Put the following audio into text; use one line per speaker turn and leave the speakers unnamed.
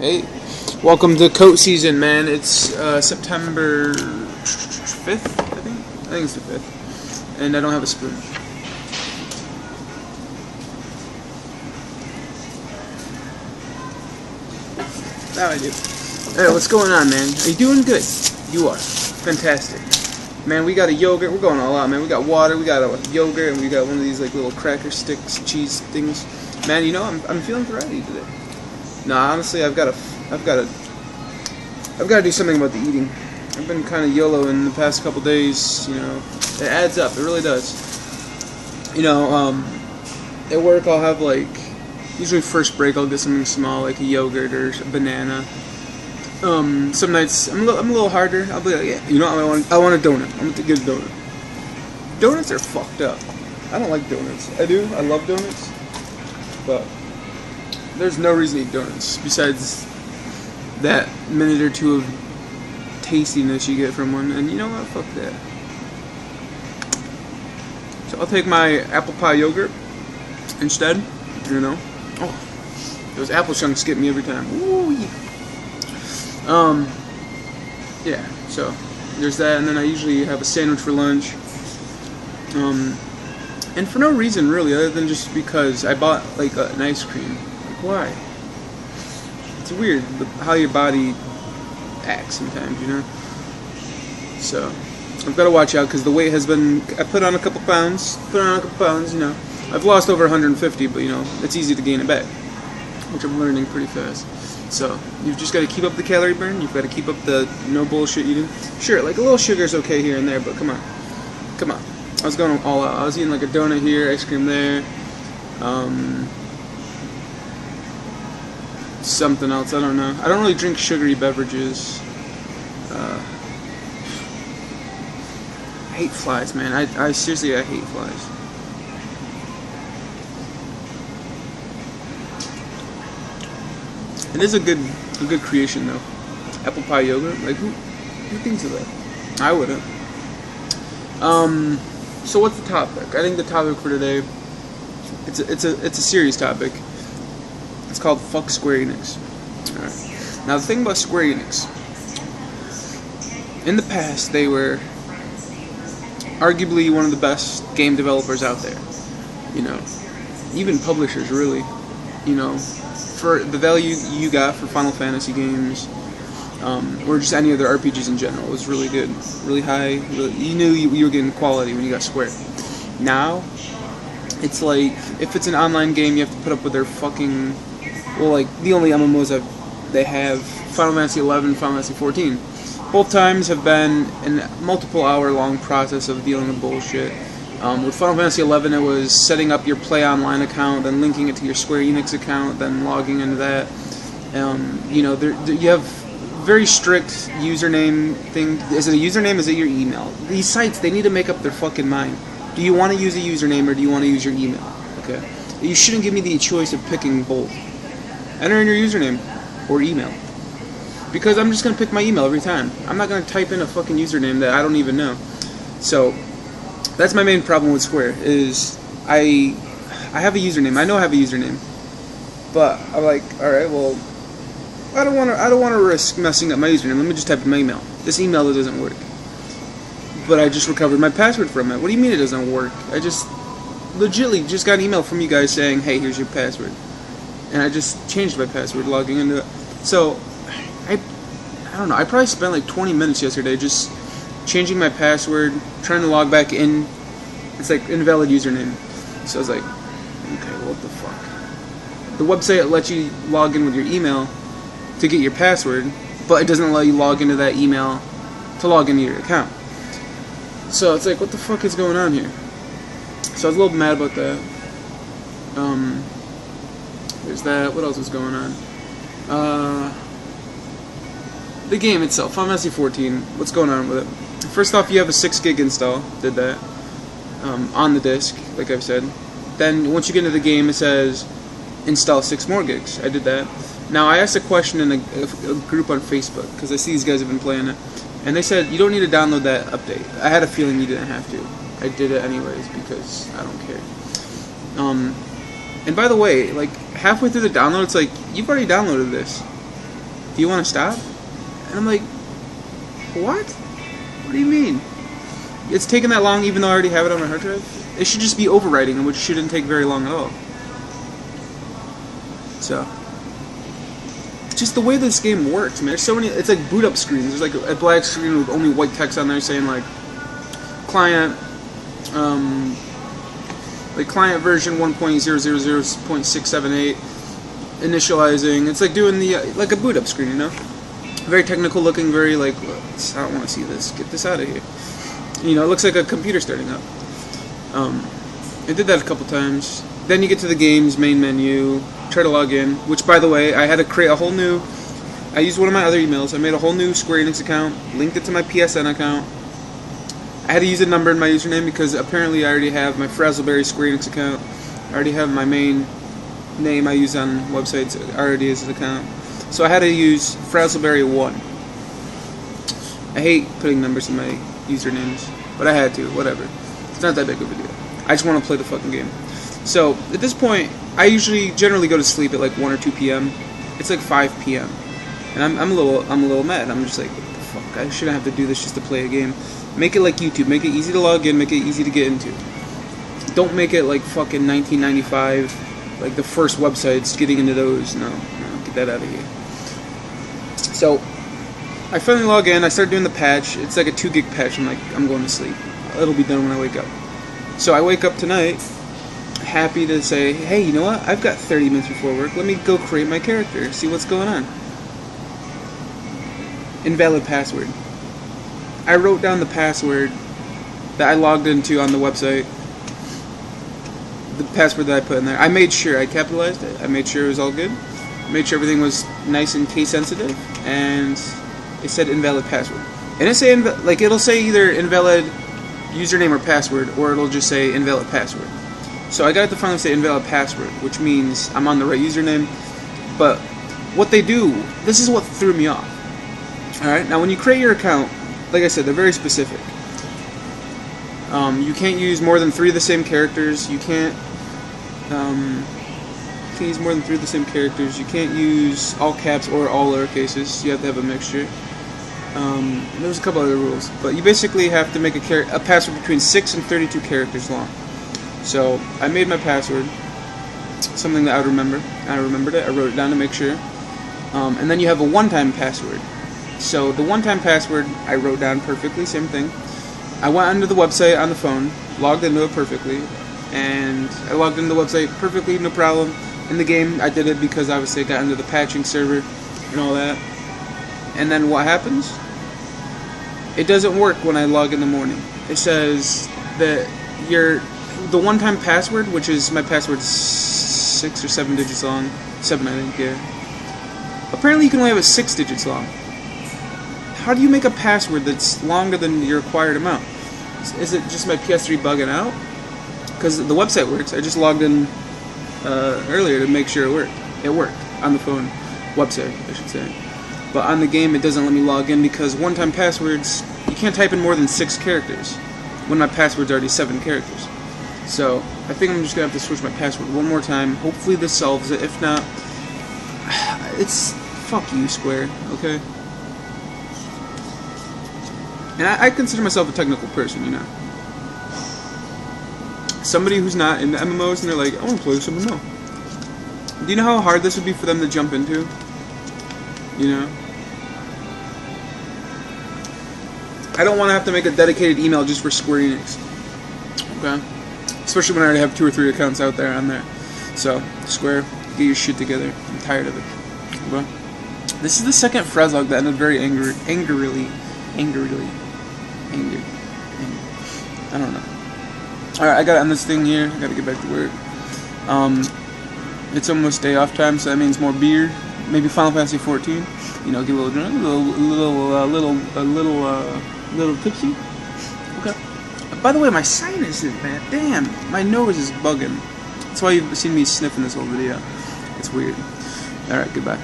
Hey, welcome to coat season, man. It's September 5th, I think. I think it's the 5th. And I don't have a spoon. Now I do. Hey, what's going on, man? Are you doing good? You are. Fantastic. Man, we got a yogurt. We're going all out, man. We got water, we got a yogurt, and we got one of these like little cracker sticks, cheese things. Man, you know, I'm feeling variety today. No, honestly, I've got to do something about the eating. I've been kind of YOLO in the past couple days. You know, it adds up. It really does. You know, at work I'll have like usually first break I'll get something small like a yogurt or a banana. Some nights I'm a little harder. I'll be like, yeah, you know, I want a donut. I'm gonna get a donut. Donuts are fucked up. I don't like donuts. I do. I love donuts, but there's no reason to eat donuts besides that minute or two of tastiness you get from one. And you know what? Fuck that. So I'll take my apple pie yogurt instead. You know. Oh, those apple chunks get me every time. Ooh, yeah. Yeah. So there's that, and then I usually have a sandwich for lunch. And for no reason really, other than just because I bought like an ice cream. Why? It's weird how your body acts sometimes, you know? So, I've got to watch out because the weight has been... I put on a couple pounds, you know. I've lost over 150, but, you know, it's easy to gain it back, which I'm learning pretty fast. So, you've just got to keep up the calorie burn. You've got to keep up the no bullshit eating. Sure, like a little sugar's okay here and there, but come on. Come on. I was going all out. I was eating like a donut here, ice cream there. Something else, I don't know. I don't really drink sugary beverages. I hate flies, man. I seriously, I hate flies. It is a good creation though. Apple pie yogurt, like who thinks of that? I wouldn't. So what's the topic? I think the topic for today, it's a serious topic. It's called Fuck Square Enix. Alright. Now the thing about Square Enix, in the past they were arguably one of the best game developers out there. You know, even publishers really. You know, for the value you got for Final Fantasy games, or just any other RPGs in general, it was really good, really high. You knew you were getting quality when you got Square. Now, it's like if it's an online game, you have to put up with their fucking... Well, like, the only MMOs they have, Final Fantasy 11, Final Fantasy 14. Both times have been a multiple hour-long process of dealing with bullshit. With Final Fantasy 11, it was setting up your Play Online account, then linking it to your Square Enix account, then logging into that. You know, you have very strict username thing. Is it a username? Is it your email? These sites, they need to make up their fucking mind. Do you want to use a username or do you want to use your email? Okay. You shouldn't give me the choice of picking both. Enter in your username or email. Because I'm just going to pick my email every time. I'm not going to type in a fucking username that I don't even know. So, that's my main problem with Square, is I have a username. I know I have a username. But I'm like, alright, well, I don't want to risk messing up my username. Let me just type in my email. This email that doesn't work. But I just recovered my password from it. What do you mean it doesn't work? I just legitimately just got an email from you guys saying, hey, here's your password. And I just changed my password logging into it. So, I don't know, I probably spent like 20 minutes yesterday just changing my password, trying to log back in. It's like invalid username. So I was like, okay, what the fuck? The website lets you log in with your email to get your password, but it doesn't let you log into that email to log into your account. So it's like, what the fuck is going on here? So I was a little mad about that. There's that. What else was going on? The game itself, Final Fantasy 14. What's going on with it? First off, you have a 6 gig install. Did that on the disc, like I've said. Then once you get into the game, it says install 6 more gigs. I did that. Now I asked a question in a group on Facebook because I see these guys have been playing it, and they said you don't need to download that update. I had a feeling you didn't have to. I did it anyways because I don't care. And by the way, like halfway through the download, it's like you've already downloaded this. Do you want to stop? And I'm like, what? What do you mean? It's taking that long even though I already have it on my hard drive? It should just be overwriting, which shouldn't take very long at all. So, just the way this game works, man. There's so many, it's like boot up screens. There's like a black screen with only white text on there saying like, client, like client version 1.000.678, initializing. It's like doing the, like a boot up screen, you know? Very technical looking, very like, I don't want to see this. Get this out of here. You know, it looks like a computer starting up. I did that a couple times. Then you get to the game's main menu, try to log in, which by the way, I had to create a whole new, I used one of my other emails, I made a whole new Square Enix account, linked it to my PSN account. I had to use a number in my username because apparently I already have my Frazzlberry Square Enix account. I already have my main name I use on websites already as an account. So I had to use Frazzlberry1. I hate putting numbers in my usernames, but I had to, whatever. It's not that big of a deal. I just want to play the fucking game. So, at this point, I generally go to sleep at like 1 or 2 p.m. It's like 5 p.m. And I'm a little mad. I'm just like, what the fuck? I shouldn't have to do this just to play a game. Make it like YouTube. Make it easy to log in. Make it easy to get into. Don't make it like fucking 1995, like the first websites, getting into those. No, get that out of here. So, I finally log in. I start doing the patch. It's like a 2 gig patch. I'm like, I'm going to sleep. It'll be done when I wake up. So I wake up tonight, happy to say, hey, you know what? I've got 30 minutes before work. Let me go create my character, see what's going on. Invalid password. I wrote down the password that I logged into on the website. The password that I put in there. I made sure I capitalized it. I made sure it was all good. Made sure everything was nice and case sensitive. And it said invalid password. And it say like it'll say either invalid username or password, or it'll just say invalid password. So I got it to finally say invalid password, which means I'm on the right username. But what they do, this is what threw me off. Alright, now when you create your account, like I said, they're very specific. You can't use more than 3 of the same characters. You can't use more than 3 of the same characters. You can't use all caps or all lowercases. You have to have a mixture. There's a couple other rules, but you basically have to make a password between 6 and 32 characters long. So I made my password, something that I would remember. I remembered it. I wrote it down to make sure. And then you have a one-time password. So the one-time password I wrote down perfectly, same thing. I went onto the website on the phone, logged into it perfectly, and I logged into the website perfectly, no problem. In the game, I did it because obviously I got into the patching server and all that. And then what happens? It doesn't work when I log in the morning. It says that the one-time password, which is my password, 6 or 7 digits long. 7, I think, yeah. Apparently you can only have it 6 digits long. How do you make a password that's longer than your required amount? Is it just my PS3 bugging out? Because the website works. I just logged in earlier to make sure it worked. It worked on the phone. Website, I should say. But on the game, it doesn't let me log in because one-time passwords, you can't type in more than 6 characters when my password's already 7 characters. So, I think I'm just going to have to switch my password one more time. Hopefully this solves it. If not, it's fuck you, Square, okay? And I consider myself a technical person, you know. Somebody who's not into MMOs and they're like, I want to play some MMO. Do you know how hard this would be for them to jump into? You know? I don't want to have to make a dedicated email just for Square Enix. Okay? Especially when I already have 2 or 3 accounts out there on there. So, Square, get your shit together. I'm tired of it. Okay? This is the second Frazzlog that ended very angrily. I don't know. Alright, I gotta end this thing here. I gotta get back to work. It's almost day off time, so that means more beer. Maybe Final Fantasy 14. You know, get a little drunk, a little tipsy. Okay. By the way, my sinuses, man. Damn, my nose is bugging. That's why you've seen me sniffing this whole video. It's weird. Alright, goodbye.